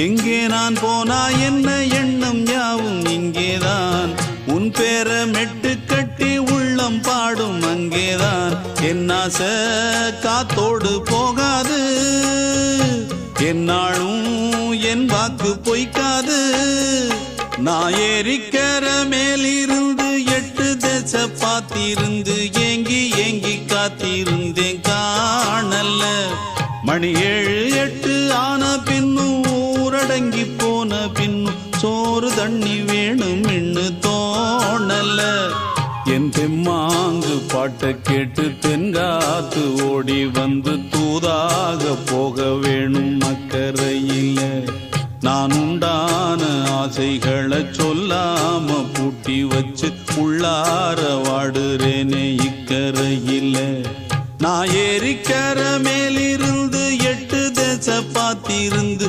எங்கே நான் போனா என்ன எண்ணம் யாவும் இங்கேதான். உன் பேர மெட்டு கட்டி உள்ளம் பாடும் அங்கேதான். என் ஆசை காத்தோடு போகாது, என்னாலும் என் வாக்கு பொய்க்காது. நான் ஏறிக்கர மேலிருந்து 8 தேச பார்த்திருந்து ஏங்கி ஏங்கி காத்திருந்தேன் காணல்ல. மணி 7 8 ஆன பின்னும் ஊரடங்கி போன பின்னும் சோறு தண்ணி வேணும் இன்னு தோணல. என் தெம்மாங்கு பாட்டை கேட்டு தென்காத்து ஓடி வந்து தூதாக போக வேணும் அக்கறையில. நான் உண்டான ஆசைகளை சொல்லாம பூட்டி வச்சு உள்ளார வாடுறேனே இக்கரையில. நான் ஏறிக்கர மேலிருந்து 8 தேச பார்த்திருந்து